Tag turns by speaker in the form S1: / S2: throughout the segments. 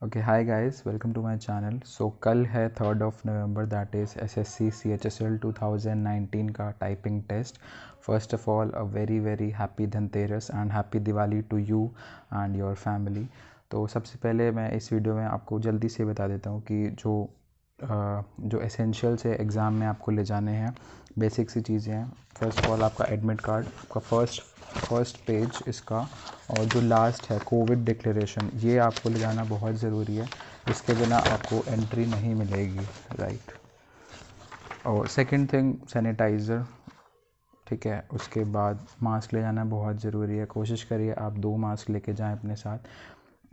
S1: Okay hi guys, welcome to my channel. So कल है 3 नवंबर, दैट इज़ एसएससी CHSL 2019 का typing test. First of all a very very happy Dhanteras and happy Diwali to you and your family. तो सबसे पहले मैं इस video में आपको जल्दी से बता देता हूँ कि जो एसेंशियल्स है एग्ज़ाम में आपको ले जाने हैं, बेसिक सी चीज़ें हैं। फर्स्ट ऑफ ऑल आपका एडमिट कार्ड, आपका फर्स्ट पेज इसका, और जो लास्ट है कोविड डिक्लेरेशन, ये आपको ले जाना बहुत ज़रूरी है। इसके बिना आपको एंट्री नहीं मिलेगी, राइट। और सेकंड थिंग सैनिटाइज़र, ठीक है। उसके बाद मास्क ले जाना बहुत ज़रूरी है। कोशिश करिए आप 2 मास्क लेके जाएं अपने साथ,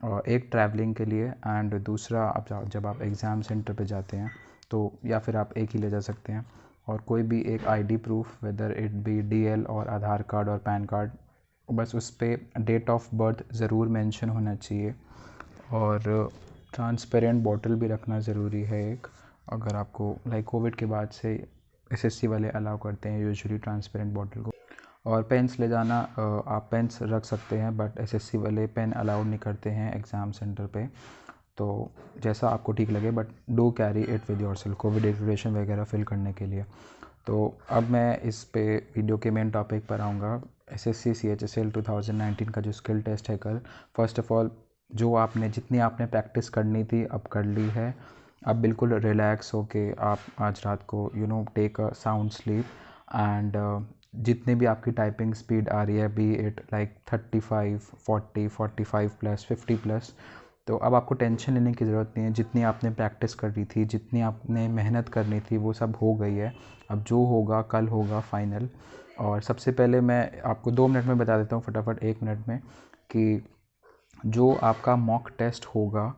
S1: और एक ट्रैवलिंग के लिए एंड दूसरा आप जब आप एग्ज़ाम सेंटर पे जाते हैं तो, या फिर आप एक ही ले जा सकते हैं। और कोई भी एक ID proof, whether it be DL और आधार कार्ड और पैन कार्ड, बस उस पर डेट ऑफ बर्थ ज़रूर मेंशन होना चाहिए। और ट्रांसपेरेंट बॉटल भी रखना ज़रूरी है एक, अगर आपको लाइक कोविड के बाद से एसएससी वाले अलाउ करते हैं यूजुअली ट्रांसपेरेंट बॉटल को। और पेन्स ले जाना, आप पेन्स रख सकते हैं बट एसएससी वाले पेन अलाउड नहीं करते हैं एग्ज़ाम सेंटर पे। तो जैसा आपको ठीक लगे, but do carry it with yourself Covid declaration वगैरह फिल करने के लिए। तो अब मैं इस पे वीडियो के मेन टॉपिक पर आऊँगा। एसएससी CHSL 2019 का जो स्किल टेस्ट है कल, फर्स्ट ऑफ ऑल जितनी आपने प्रैक्टिस करनी थी अब कर ली है। अब बिल्कुल रिलैक्स होके आप आज रात को take a sound sleep and जितने भी आपकी टाइपिंग स्पीड आ रही है, be it like 35, 40, 45 plus, 50 plus, तो अब आपको टेंशन लेने की ज़रूरत नहीं है। जितनी आपने प्रैक्टिस कर रही थी, जितनी आपने मेहनत करनी थी, वो सब हो गई है। अब जो होगा कल होगा फाइनल। और सबसे पहले मैं आपको 2 मिनट में बता देता हूँ, फटाफट 1 मिनट में, कि जो आपका मॉक टेस्ट होगा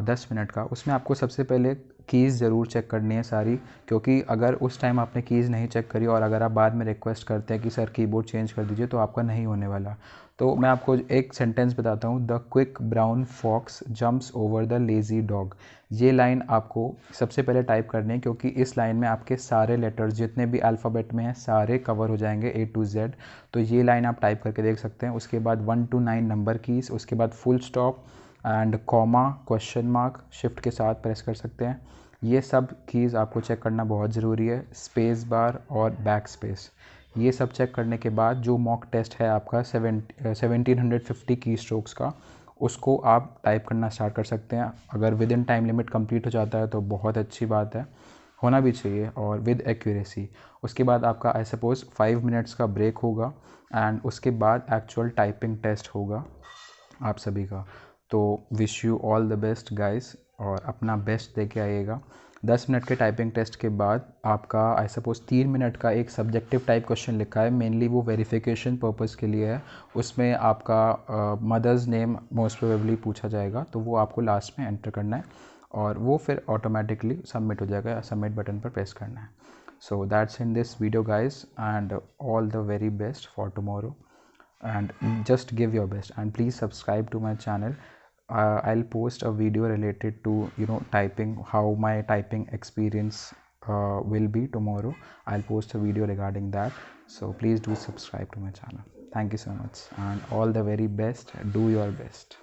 S1: 10 मिनट का, उसमें आपको सबसे पहले कीज़ ज़रूर चेक करनी है सारी, क्योंकि अगर उस टाइम आपने कीज़ नहीं चेक करी और अगर आप बाद में रिक्वेस्ट करते हैं कि सर कीबोर्ड चेंज कर दीजिए, तो आपका नहीं होने वाला। तो मैं आपको एक सेंटेंस बताता हूँ, the quick brown fox jumps over the lazy dog. ये लाइन आपको सबसे पहले टाइप करनी है, क्योंकि इस लाइन में आपके सारे लेटर्स जितने भी अल्फ़ाबेट में हैं सारे कवर हो जाएंगे A to Z। तो ये लाइन आप टाइप करके देख सकते हैं। उसके बाद 1 to 9 नंबर कीज़, उसके बाद full stop and comma, question mark shift के साथ प्रेस कर सकते हैं। ये सब कीज़ आपको चेक करना बहुत ज़रूरी है। स्पेस बार और बैक स्पेस, ये सब चेक करने के बाद जो मॉक टेस्ट है आपका 1750 की स्ट्रोक्स का, उसको आप टाइप करना स्टार्ट कर सकते हैं। अगर with in time limit complete हो जाता है तो बहुत अच्छी बात है, होना भी चाहिए, और विद एक्यूरेसी। उसके बाद आपका आई सपोज़ 5 मिनट्स का ब्रेक होगा एंड उसके बाद एक्चुअल टाइपिंग टेस्ट होगा आप सभी का। तो wish you all the best guys, और अपना बेस्ट दे के आइएगा। 10 मिनट के टाइपिंग टेस्ट के बाद आपका आई सपोज़ 3 मिनट का एक सब्जेक्टिव टाइप क्वेश्चन लिखा है, मेनली वो वेरिफिकेशन पर्पज़ के लिए है। उसमें आपका मदर्स नेम मोस्ट प्रोबेबली पूछा जाएगा, तो वो आपको लास्ट में एंटर करना है और वो फिर ऑटोमेटिकली सबमिट हो जाएगा, सबमिट बटन पर प्रेस करना है। So that's in this video guys, and all the very best for tomorrow, and just give your best, and please subscribe to my channel. I'll post a video related to typing, how my typing experience will be tomorrow. I'll post a video regarding that, so please do subscribe to my channel. Thank you so much and all the very best. Do your best.